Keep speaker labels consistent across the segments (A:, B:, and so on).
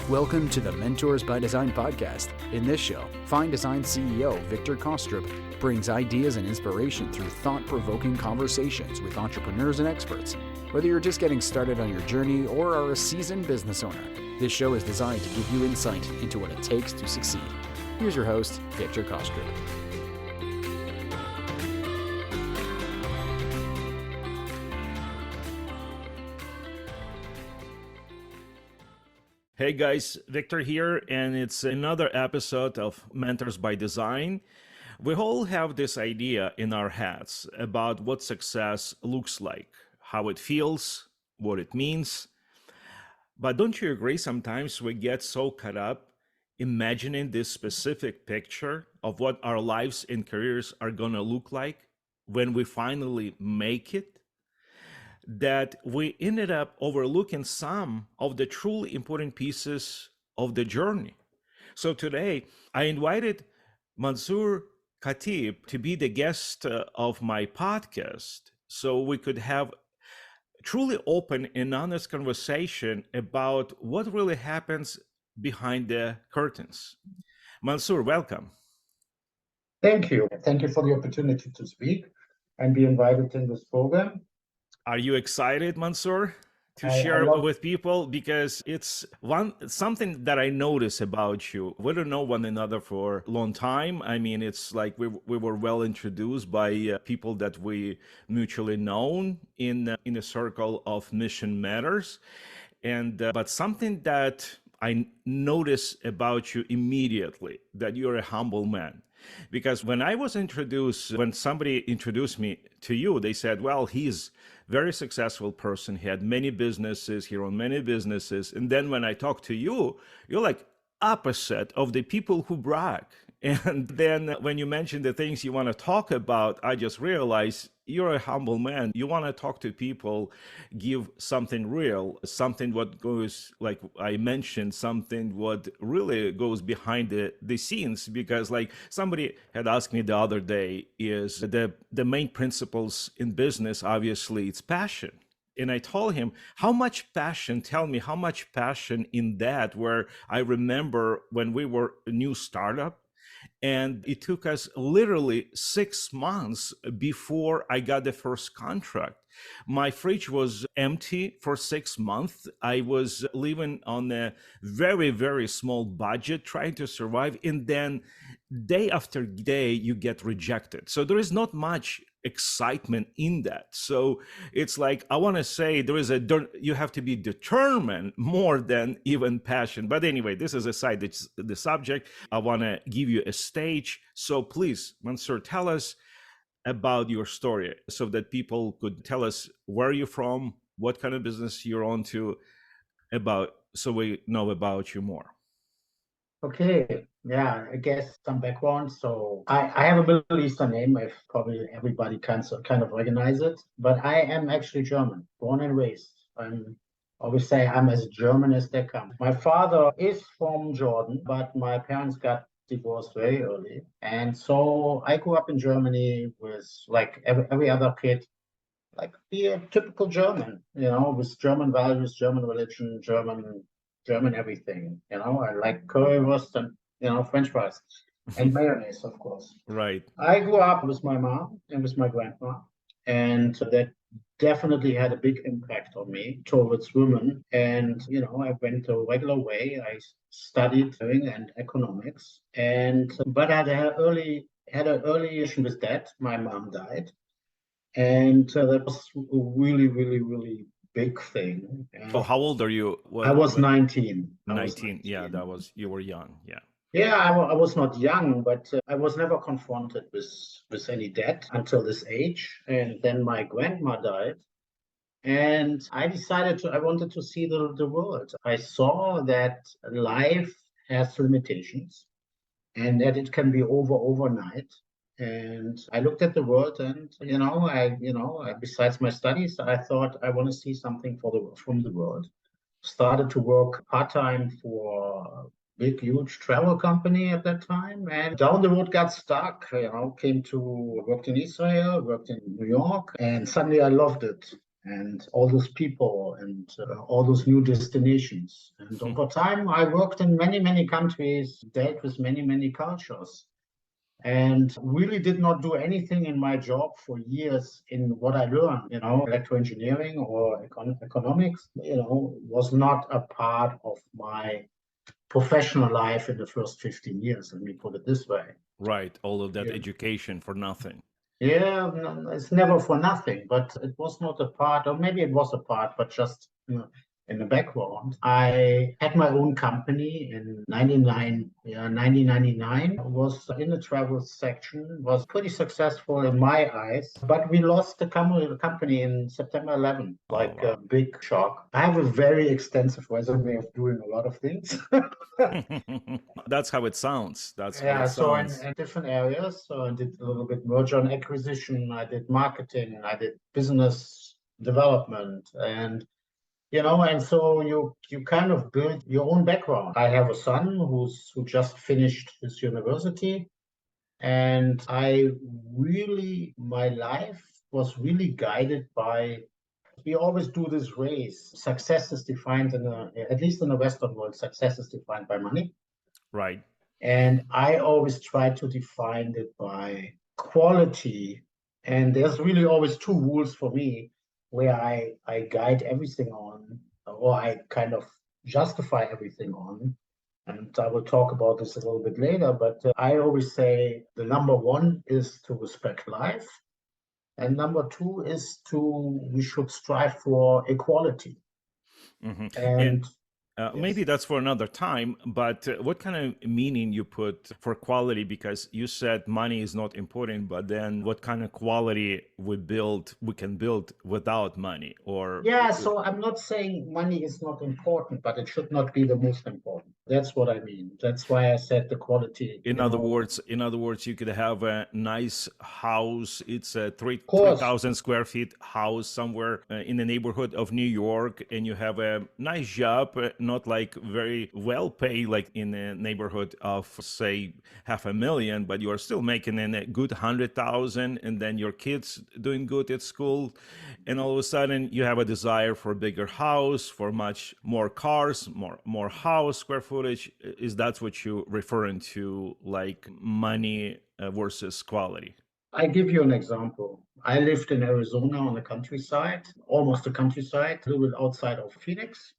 A: Welcome to the Mentors by Design podcast. In this show, Fine Design CEO Victor Kostrup brings ideas and inspiration through thought-provoking conversations with entrepreneurs and experts. Whether you're just getting started on your journey or are a seasoned business owner, this show is designed to give you insight into what it takes to succeed. Here's your host, Victor Kostrup.
B: Hey guys, Victor here, and it's another episode of Mentors by Design. We all have this idea in our heads about what success looks like, how it feels, what it means. But don't you agree sometimes we get so caught up imagining this specific picture of what our lives and careers are going to look like when we finally make it, that we ended up overlooking some of the truly important pieces of the journey. So today, I invited Mansoor Khatib to be the guest of my podcast so we could have truly open and honest conversation about what really happens behind the curtains. Mansoor, welcome.
C: Thank you. Thank you for the opportunity to speak and be invited in this program.
B: Are you excited, Mansoor, to
C: I
B: share
C: love-
B: with people? Because it's something that I notice about you. We don't know one another for a long time. I mean, it's like we were well introduced by people that we mutually known in a circle of Mission Matters, and but something that I notice about you immediately, that you're a humble man. Because when somebody introduced me to you, they said, well, he's very successful person. He had many businesses, he owned many businesses. And then when I talk to you, you're like opposite of the people who brag. And then when you mention the things you want to talk about, I just realized you're a humble man. You want to talk to people, give something real, something what goes, like I mentioned, something what really goes behind the scenes. Because like somebody had asked me the other day, is the main principles in business, obviously it's passion. And I told him, tell me how much passion in that, where I remember when we were a new startup, and it took us literally 6 months before I got the first contract. My fridge was empty for 6 months. I was living on a very, very small budget, trying to survive. And then day after day, you get rejected. So there is not much excitement in that. So it's like, I want to say you have to be determined more than even passion. But anyway, this is aside the subject. I want to give you a stage. So please, Mansoor, tell us about your story so that people could tell us where you're from, what kind of business you're on to, so we know about you more.
C: Okay, yeah, I guess some background. So I have a Middle Eastern name, if probably everybody kind of recognize it, but I am actually German, born and raised. I always say I'm as German as they come. My father is from Jordan, but my parents got divorced very early. And so I grew up in Germany with like every other kid, like be a typical German, with German values, German religion, German everything. I like currywurst and French fries and mayonnaise, of course.
B: Right.
C: I grew up with my mom and with my grandma, and that definitely had a big impact on me towards women. And I went a regular way. I studied and economics, but I had an early issue with that. My mom died. And that was a really, really, really big thing.
B: So how old are you?
C: I was 19.
B: 19. Yeah, you were young. Yeah.
C: Yeah, I was not young, but I was never confronted with any debt until this age. And then my grandma died. And I wanted to see the world. I saw that life has limitations and that it can be overnight. And I looked at the world, and besides my studies, I thought I want to see something from the world. Started to work part time for a big, huge travel company at that time, and down the road got stuck. Worked in Israel, worked in New York, and suddenly I loved it. and all those people and all those new destinations. And over time, I worked in many, many countries, dealt with many, many cultures, and really did not do anything in my job for years in what I learned, electroengineering or economics, was not a part of my professional life in the first 15 years. Let me put it this way.
B: Right, all of that
C: Yeah.
B: education for nothing.
C: Yeah, it's never for nothing, but it was not a part, or maybe it was a part, but just in the background. I had my own company in 1999. Was in the travel section, was pretty successful in my eyes, but we lost the company in September 11,
B: Oh,
C: like
B: wow.
C: a big shock. I have a very extensive resume of doing a lot of things.
B: That's how it sounds. That's how
C: Yeah,
B: it
C: so
B: sounds.
C: in different areas. So I did a little bit merger and acquisition, I did marketing, I did business development, and so you kind of build your own background. I have a son who just finished his university, and my life was really guided by, we always do this race. Success is defined at least in the Western world, success is defined by money.
B: Right.
C: And I always try to define it by quality. And there's really always two rules for me where I guide everything on, or I kind of justify everything on. And I will talk about this a little bit later, but I always say the number one is to respect life. And number two is we should strive for equality.
B: Hmm. And
C: And
B: maybe
C: yes.
B: that's for another time, but what kind of meaning you put for quality? Because you said money is not important, but then what kind of quality we can build without money? Or
C: Yeah, so I'm not saying money is not important, but it should not be the most important. That's what I mean. That's why I said the quality,
B: in other words, you could have a nice house. It's a
C: of course,
B: 3,000 square feet house somewhere in the neighborhood of New York, and you have a nice job, not like very well paid, like in the neighborhood of say 500,000, but you are still making a good 100,000, and then your kids doing good at school, and all of a sudden you have a desire for a bigger house, for much more cars, more house square footage. Is that what you're referring to, like money versus quality?
C: I give you an example. I lived in Arizona on the countryside, almost the countryside, a little bit outside of Phoenix.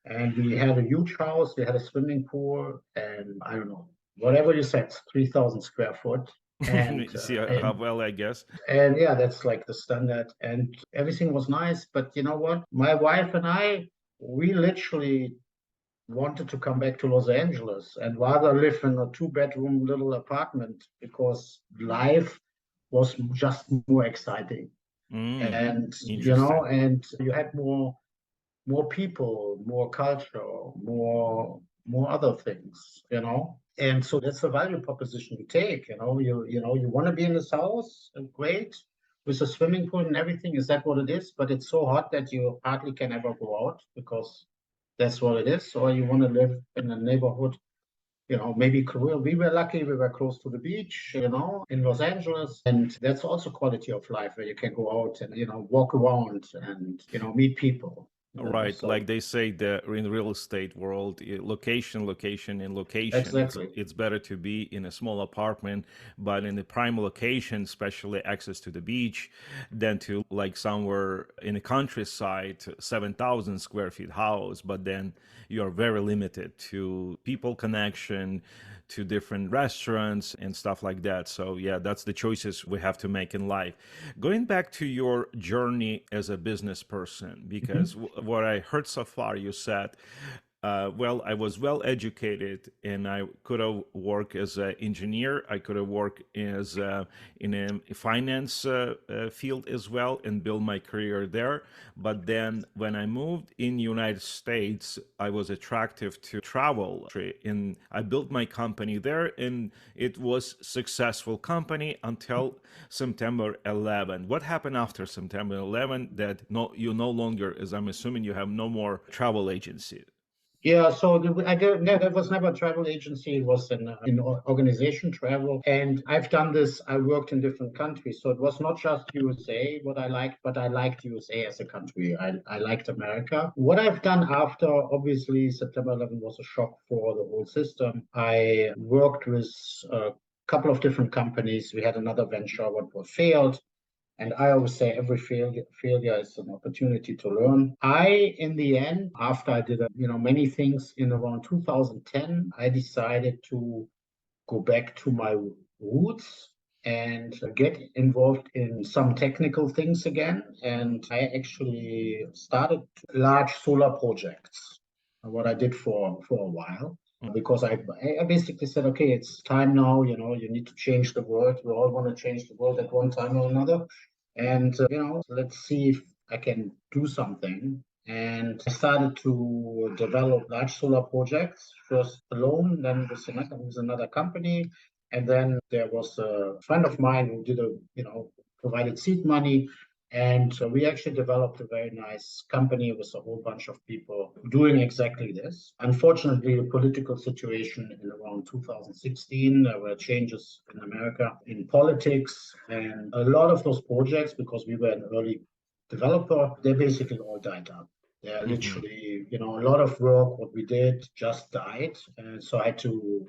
C: And we had a huge house, we had a swimming pool, and I don't know, whatever you said, 3,000 square foot. And,
B: See how
C: and
B: well, I guess.
C: And yeah, that's like the standard. And everything was nice. But you know what? My wife and I, we literally wanted to come back to Los Angeles and rather live in a two-bedroom little apartment because life was just more exciting.
B: Mm,
C: And
B: interesting.
C: and you had more people, more culture, more other things. And so that's the value proposition you take. You want to be in this house, great, with a swimming pool and everything. Is that what it is? But it's so hot that you hardly can ever go out because that's what it is. Or you want to live in a neighborhood, maybe Korea. We were lucky, we were close to the beach, in Los Angeles. And that's also quality of life where you can go out and, walk around and, meet people.
B: Right,
C: So
B: like they say that in real estate world, location, location, and location.
C: exactly.
B: It's better to be in a small apartment, but in the prime location, especially access to the beach, than to like somewhere in the countryside, 7,000 square feet house. But then you are very limited to people connection, to different restaurants and stuff like that. So yeah, that's the choices we have to make in life. Going back to your journey as a business person, because
C: Mhm.
B: what I heard so far, you said, well, I was well educated and I could have worked as an engineer. I could have worked as in a finance field as well and build my career there. But then when I moved in United States, I was attracted to travel and I built my company there and it was successful company until September 11. What happened after September 11 that you no longer, as I'm assuming, you have no more travel agency?
C: Yeah, so no, that was never a travel agency. It was in organization travel. And I've done this. I worked in different countries. So it was not just USA what I liked, but I liked USA as a country. I liked America. What I've done after, obviously, September 11 was a shock for the whole system. I worked with a couple of different companies. We had another venture, what was failed. And I always say every failure is an opportunity to learn. In the end, after I did many things in around 2010, I decided to go back to my roots and get involved in some technical things again. And I actually started large solar projects, what I did for a while. Because I basically said, okay, it's time now, you need to change the world. We all want to change the world at one time or another. And, let's see if I can do something. And I started to develop large solar projects, first alone, then with another company. And then there was a friend of mine who provided seed money. And we actually developed a very nice company with a whole bunch of people doing exactly this. Unfortunately, the political situation in around 2016, there were changes in America in politics, and a lot of those projects, because we were an early developer, they basically all died out. Yeah, literally, a lot of work, what we did just died. And so I had to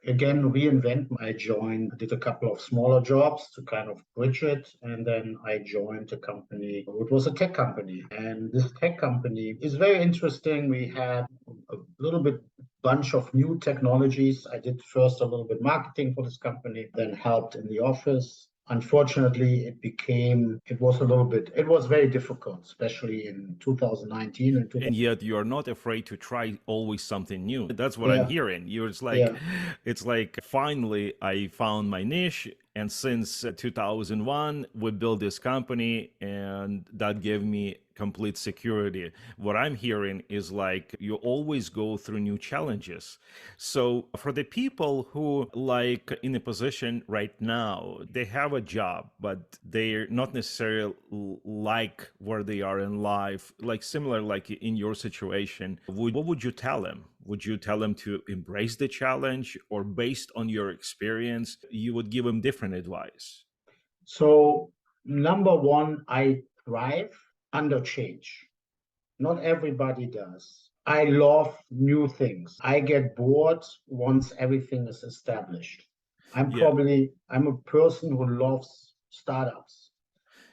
C: again reinvent. I did a couple of smaller jobs to kind of bridge it, and then I joined a company. It was a tech company, and this tech company is very interesting. We had a little bit bunch of new technologies. I did first a little bit marketing for this company, then helped in the office. Unfortunately, it was very difficult, especially in 2019 and
B: And yet you are not afraid to try always something new. That's what I'm
C: yeah,
B: hearing.
C: yeah.
B: It's like finally I found my niche. And since 2001, we built this company, and that gave me complete security. What I'm hearing is like you always go through new challenges. So for the people who like in a position right now, they have a job, but they're not necessarily like where they are in life, like similar like in your situation, what would you tell them? Would you tell them to embrace the challenge, or based on your experience, you would give them different advice?
C: So, number one, I thrive under change. Not everybody does. I love new things. I get bored once everything is established.
B: Yeah.
C: I'm a person who loves startups.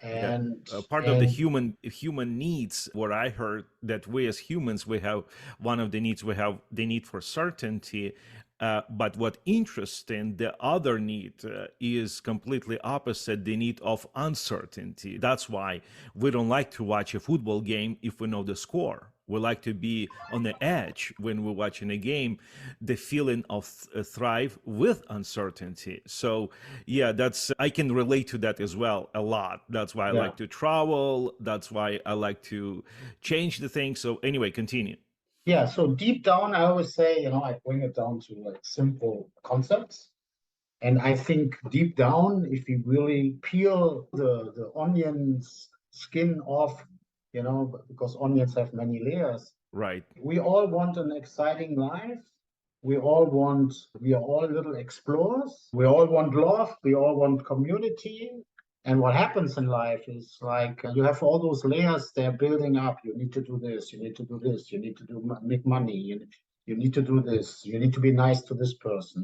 B: Yeah,
C: And
B: part of the
C: and
B: human needs. What I heard that we as humans, we have one of the needs, we have the need for certainty. But what interesting, the other need is completely opposite, the need of uncertainty. That's why we don't like to watch a football game if we know the score. We like to be on the edge when we're watching a game, the feeling of thrive with uncertainty. So, yeah, I can relate to that as well a lot. That's why I
C: yeah,
B: like to travel. That's why I like to change the thing. So, anyway, continue.
C: yeah. So deep down, I always say, I bring it down to like simple concepts. And I think deep down, if you really peel the onion's skin off, because onions have many layers,
B: Right.
C: we all want an exciting life. We are all little explorers. We all want love. We all want community. And what happens in life is like you have all those layers, they're building up. You need to do this. You need to do this. You need to make money. You need to do this. You need to be nice to this person.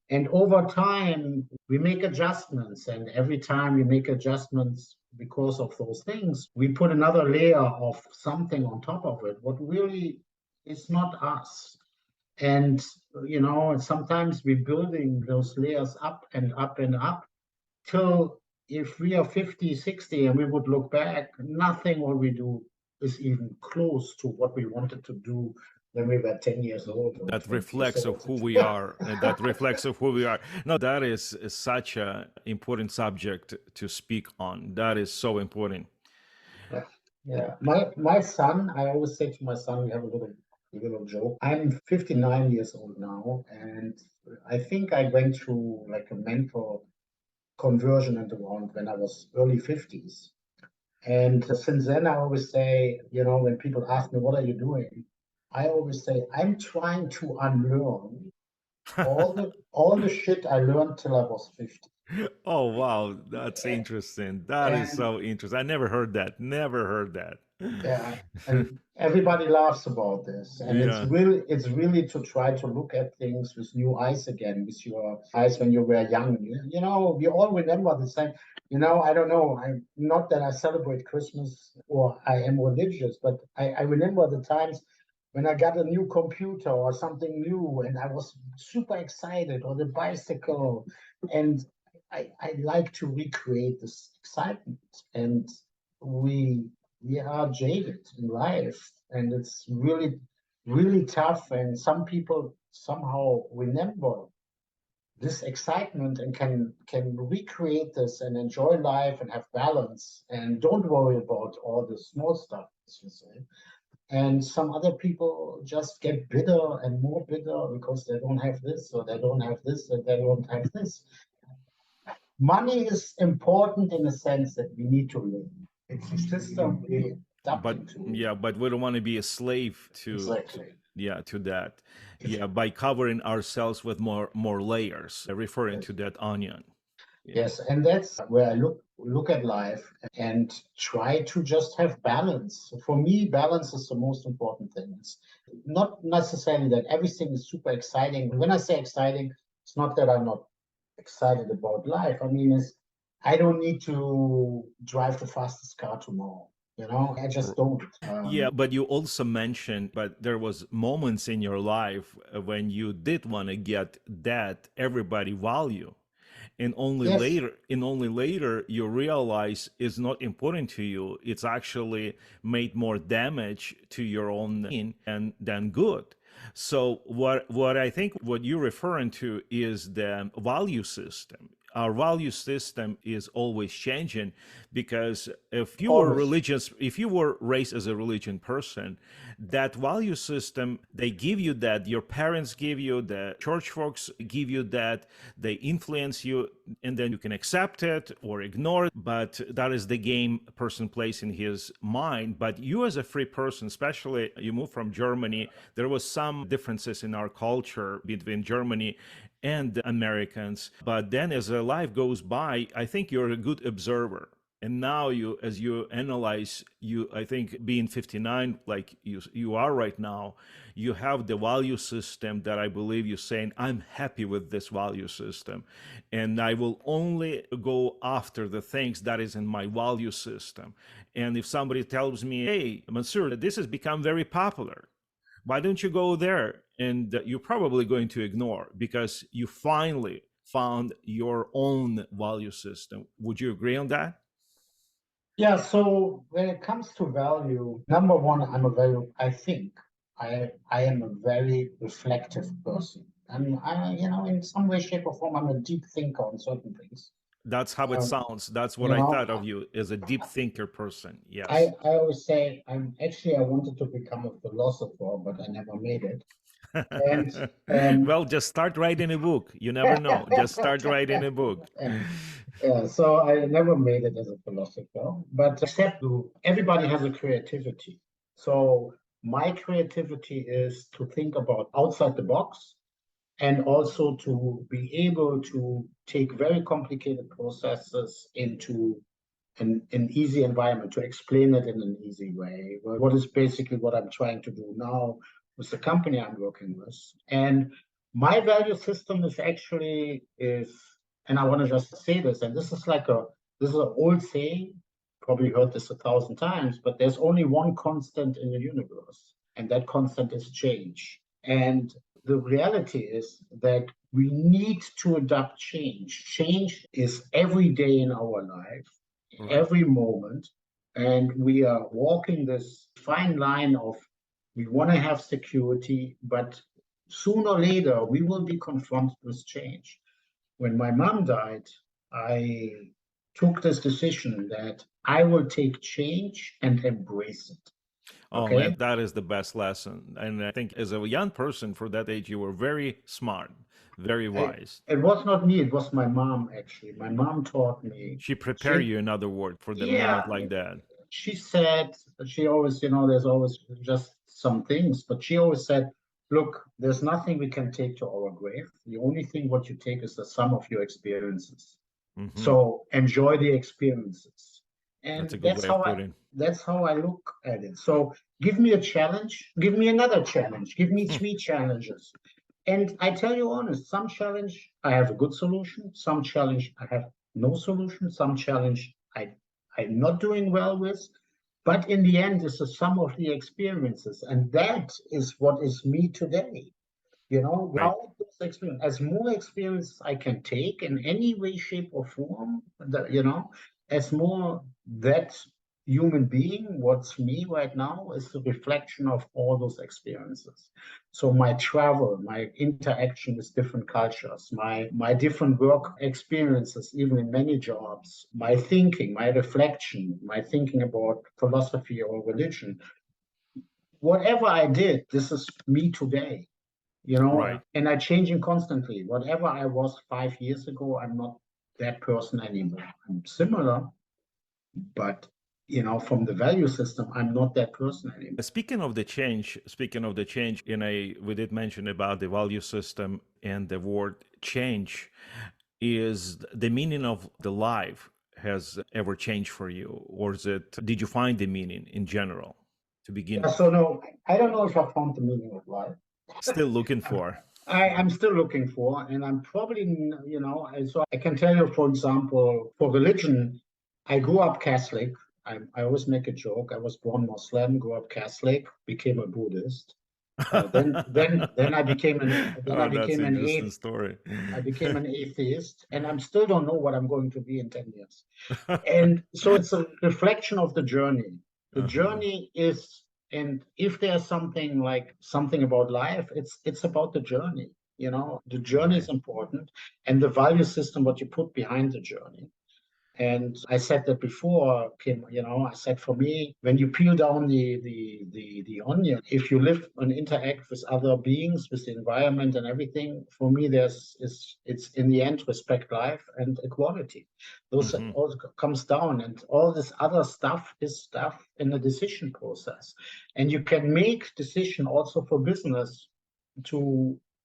C: And over time, we make adjustments. And every time we make adjustments because of those things, we put another layer of something on top of it. What really is not us. And, sometimes we're building those layers up and up and up till if we are 50, 60 and we would look back, nothing what we do is even close to what we wanted to do when we were 10 years old or
B: That
C: 20 years
B: reflects of
C: old.
B: who we are, and that reflects of who we are. No, that is such a important subject to speak on. That is so important.
C: Yeah. Yeah. My son, I always say to my son, we have a little joke. I'm 59 years old now, and I think I went through like a mental conversion and around when I was early 50s. And since then, I always say, when people ask me, what are you doing? I always say I'm trying to unlearn all the shit I learned till I was 50.
B: Oh wow, that's interesting. That is
C: And
B: so interesting. I never heard that. Never heard that.
C: yeah, and everybody laughs about this. And
B: Yeah.
C: it's really to try to look at things with new eyes again, with your eyes when you were young. You know, we all remember the same. You know, I don't know. I'm not that I celebrate Christmas or I am religious, but I remember the times when I got a new computer or something new and I was super excited, or the bicycle. And I like to recreate this excitement. And we we are jaded in life, and it's really tough. And some people somehow remember this excitement and can recreate this and enjoy life and have balance and don't worry about all the small stuff, as you say. And some other people just get bitter and more bitter because they don't have this, or they don't have this, or they don't have this. Money is important in the sense that we need to live. It's a system we're
B: But
C: adapting to.
B: yeah, but we don't want to be a slave to
C: Exactly.
B: yeah, to that. Yeah, by covering ourselves with more layers, referring
C: Yes.
B: to that onion. Yeah.
C: Yes, and that's where I look at life and try to just have balance. For me, balance is the most important thing. It's not necessarily that everything is super exciting. When I say exciting, it's not that I'm not excited about life. I mean, I don't need to drive the fastest car tomorrow. You know, I just don't.
B: Yeah, but you also mentioned, but there was moments in your life when you did want to get that everybody value,
C: Yes,
B: and only later you realize it's not important to you. It's actually made more damage to your own being and than good. So what I think what you're referring to is the value system. Our value system is always changing, because
C: always.
B: if you were raised as a religion person, that value system, they give you that, your parents give you, the church folks give you that, they influence you, and then you can accept it or ignore it. But that is the game a person plays in his mind. But you as a free person, especially you moved from Germany, there was some differences in our culture between Germany and Americans. But then as life goes by, I think you're a good observer. And now you, as you analyze, you, I think being 59 like you are right now, you have the value system that I believe you're saying, I'm happy with this value system, and I will only go after the things that is in my value system. And if somebody tells me, hey, Mansour, this has become very popular, why don't you go there? And you're probably going to ignore, because you finally found your own value system. Would you agree on that?
C: Yeah, so when it comes to value, number one, I think I am a very reflective person. In some way, shape, or form, I'm a deep thinker on certain things.
B: That's how it
C: Um,
B: sounds. That's what
C: you
B: I
C: know,
B: thought of you as a deep thinker person.
C: I,
B: Yes.
C: I always say I wanted to become a philosopher, but I never made it. And
B: Well, just start writing a book. You never know. Just start writing a book.
C: yeah, so I never made it as a philosopher, but except everybody has a creativity. So my creativity is to think about outside the box, and also to be able to take very complicated processes into an easy environment, to explain it in an easy way. What is basically what I'm trying to do now with the company I'm working with. And my value system is, and I want to just say this, and this is an old saying, probably heard this 1,000 times, but there's only one constant in the universe, and that constant is change. And the reality is that we need to adapt change. Change is every day in our life,
B: Right.
C: every moment. And we are walking this fine line of we want to have security, but sooner or later we will be confronted with change. When my mom died, I took this decision that I will take change and embrace it.
B: Oh man,
C: Okay.
B: that is the best lesson. And I think as a young person for that age, you were very smart, very wise.
C: It was not me, it was my mom, actually. My mom taught me.
B: She prepared
C: She,
B: you, in other words, for the
C: yeah,
B: moment like that.
C: she said, she always, there's always just some things, but she always said, look, there's nothing we can take to our grave. The only thing what you take is the sum of your experiences.
B: Hmm.
C: So enjoy the experiences.
B: That's a
C: And
B: good way of putting.
C: that's how I look at it. So give me a challenge, give me another challenge, give me
B: it.
C: three challenges. And I tell you honest, some challenge I have a good solution, some challenge I have no solution, some challenge I'm not doing well with. But in the end, it's the sum of the experiences. And that is what is me today.
B: Right.
C: Without those experience, as more experience I can take in any way, shape, or form, as more that human being, what's me right now, is the reflection of all those experiences. So my travel, my interaction with different cultures, my different work experiences, even in many jobs, my thinking, my reflection, my thinking about philosophy or religion, whatever I did, this is me today.
B: Right.
C: And I'm changing constantly. Whatever I was 5 years ago, I'm not that person anymore. I'm similar, but from the value system, I'm not that person anymore.
B: Speaking of the change, we did mention about the value system and the word change. Is the meaning of the life has ever changed for you, or did you find the meaning in general to begin
C: Yeah,
B: with?
C: so no, I don't know if I found the meaning of life.
B: Still looking for.
C: I'm still looking for, and I'm probably, so I can tell you, for example, for religion, I grew up Catholic. I always make a joke. I was born Muslim, grew up Catholic, became a Buddhist. Then I became
B: Oh, that's an
C: an
B: interesting story.
C: I became an atheist, and I still don't know what I'm going to be in 10 years. And so it's a reflection of the journey. The
B: Uh-huh.
C: journey is, and if there's something about life, it's about the journey. The journey is
B: Right.
C: important, and the value system, what you put behind the journey. And I said that before, Kim, I said for me, when you peel down the onion, if you live and interact with other beings, with the environment and everything, for me, it's in the end respect life and equality. Those
B: Hmm.
C: all comes down, and all this other stuff is stuff in the decision process. And you can make decision also for business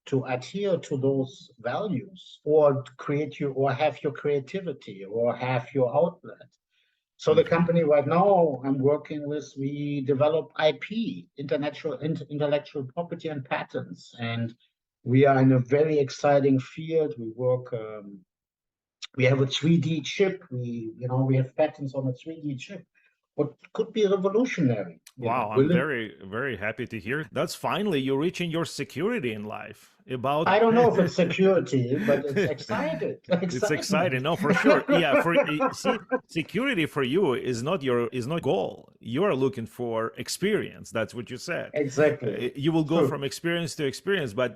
C: to adhere to those values, or create your, or have your creativity, or have your outlet. So the
B: Hmm.
C: company right now I'm working with, we develop IP, intellectual property and patents, and we are in a very exciting field. We work. We have a 3D chip. We have patents on a 3D chip. What could be revolutionary?
B: Wow, I'm
C: Will it?
B: very, very happy to hear. That's finally you're reaching your security in life.
C: I
B: About
C: don't know if it's security, but it's excited,
B: it's
C: excitement.
B: exciting. No, for sure. Yeah, see, security for you is not goal. You are looking for experience. That's what you said.
C: Exactly.
B: You will go
C: True.
B: from experience to experience, but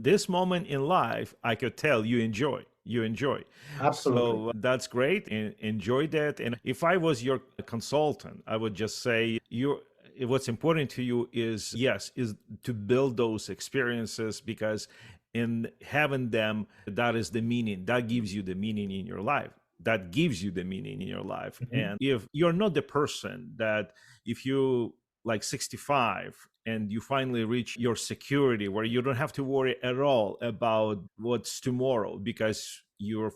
B: this moment in life, I could tell you enjoy. You enjoy.
C: Absolutely.
B: So that's great. Enjoy that. And if I was your consultant, I would just say what's important to you is, yes, is to build those experiences, because in having them, that is the meaning that gives you the meaning in your life, that gives you the meaning in your life.
C: Mhm.
B: And if you're not the person that, if you like 65 and you finally reach your security where you don't have to worry at all about what's tomorrow, because you're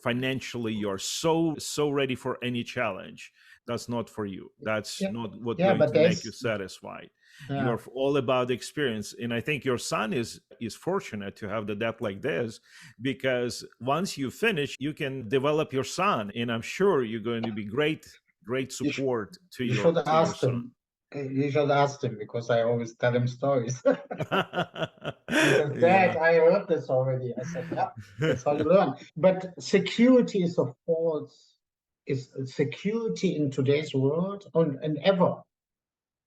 B: so ready for any challenge, that's not for you. That's
C: Yeah,
B: not what
C: yeah,
B: going
C: but
B: to make you
C: there's
B: satisfied.
C: yeah,
B: You're all about the experience. And I think your son is fortunate to have the depth like this, because once you finish, you can develop your son, and I'm sure you're going to be great
C: you, sh-
B: support
C: you should
B: to your
C: ask
B: son.
C: him. You should ask him, because I always tell him stories. He says, Dad,
B: Yeah.
C: I heard this already. I said, yeah, that's how you learn. But security is a false, is security in today's world, and ever,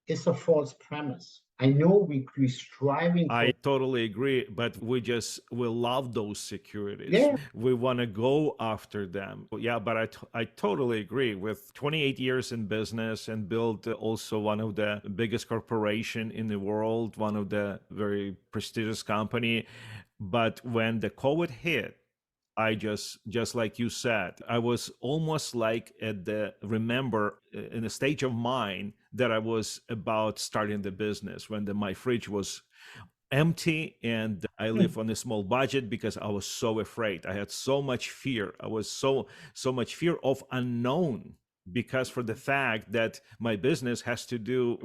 C: is a false premise. I know we striving
B: I
C: for,
B: totally agree, but we love those securities.
C: yeah,
B: We want to go after them. Yeah, but I totally agree. With 28 years in business and built also one of the biggest corporation in the world, one of the very prestigious company. But when the COVID hit, I just like you said, I was almost like remember in a stage of mind that I was about starting the business when my fridge was empty and I live on a small budget because I was so afraid. I had so much fear. I was so much fear of unknown, because for the fact that my business has to do,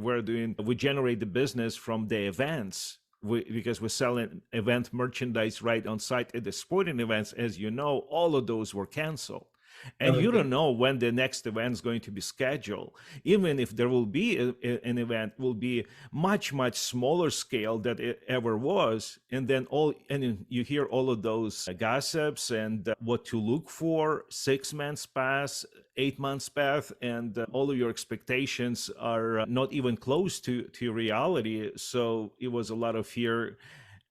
B: we generate the business from the events. Because we're selling event merchandise right on site at the sporting events, as you know, all of those were canceled. And you don't know when the next event is going to be scheduled. Even if there will be an event, will be much smaller scale than it ever was. And then you hear all of those gossips and what to look for. 6 months pass, 8 months pass, and all of your expectations are not even close to reality. So it was a lot of fear.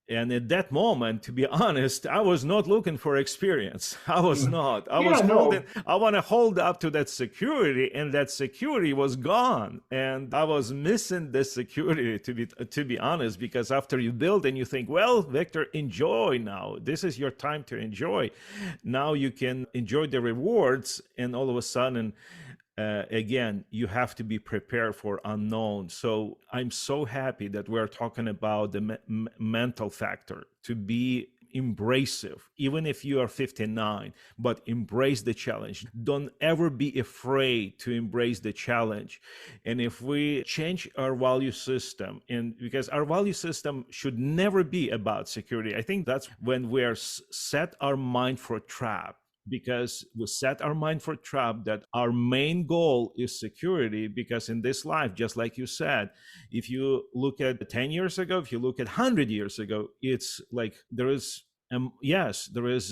B: And at that moment, to be honest, I was not looking for experience. I was not. I want to hold up to that security, and that security was gone. And I was missing the security, to be honest, because after you build and you think, well, Victor, enjoy now. This is your time to enjoy. Now you can enjoy the rewards, and all of a sudden, again, you have to be prepared for unknown. So I'm so happy that we're talking about the mental factor, to be embracive, even if you are 59, but embrace the challenge. Don't ever be afraid to embrace the challenge. And if we change our value system, and because our value system should never be about security, I think that's when we are set our mind for a trap. Because we set our mind for trap that our main goal is security. Because in this life, just like you said, if you look at 10 years ago, if you look at 100 years ago, it's like there is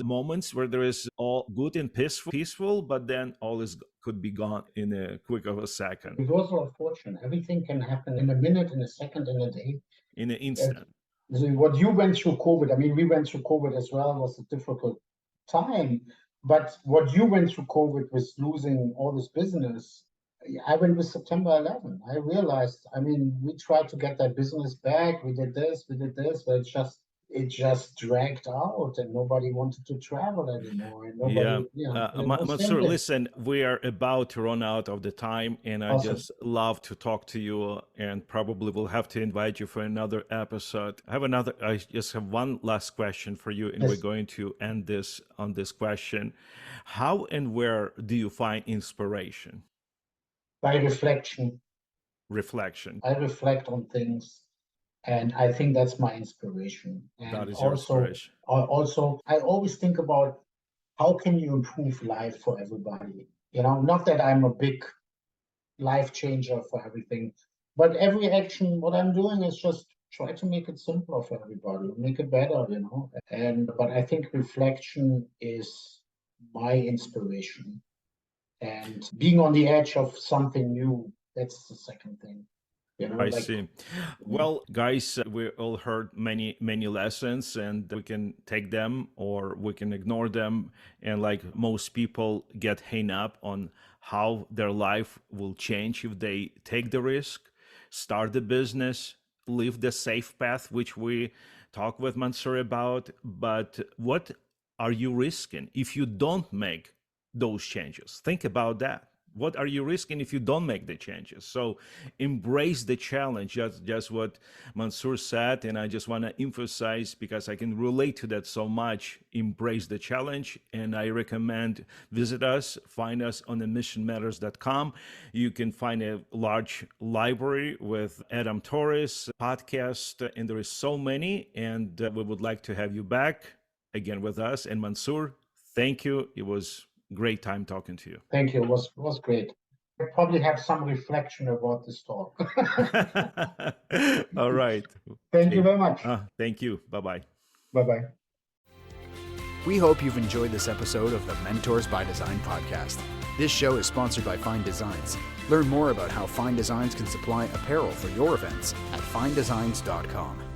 B: moments where there is all good and peaceful, but then all could be gone in a quick of a second.
C: Because of fortune, everything can happen in a minute, in a second, in a day,
B: in an instant.
C: So what you went through COVID, I mean, we went through COVID as well. It was a difficult time. But what you went through COVID was losing all this business. I went with September 11. I realized, I mean, we tried to get that business back. We did this, but it just dragged out, and nobody wanted to travel anymore. And nobody,
B: Mansour, listen, we are about to run out of the time, and I just love to talk to you, and probably will have to invite you for another episode. I just have one last question for you, and we're going to end this on this question. How and where do you find inspiration?
C: By reflection.
B: I
C: reflect on things. And I think that's my inspiration. And
B: that is your inspiration.
C: Also, I always think about how can you improve life for everybody? Not that I'm a big life changer for everything, but every action, what I'm doing is just try to make it simpler for everybody, make it better, but I think reflection is my inspiration. And being on the edge of something new, that's the second thing.
B: I see. Well, guys, we all heard many lessons, and we can take them or we can ignore them. And like most people get hung up on how their life will change if they take the risk, start the business, live the safe path, which we talk with Mansour about. But what are you risking if you don't make those changes? Think about that. What are you risking if you don't make the changes? So embrace the challenge. Just what Mansour said, and I just want to emphasize, because I can relate to that so much. Embrace the challenge, and I recommend visit us, find us on themissionmatters.com. You can find a large library with Adam Torres podcast, and there is so many, and we would like to have you back again with us. And Mansour, thank you. It was great time talking to you.
C: Thank you. It was great. I probably have some reflection about this talk.
B: All right.
C: Thank you very much.
B: Thank you. Bye-bye.
C: Bye-bye.
A: We hope you've enjoyed this episode of the Mentors by Design podcast. This show is sponsored by Fine Designs. Learn more about how Fine Designs can supply apparel for your events at finedesigns.com.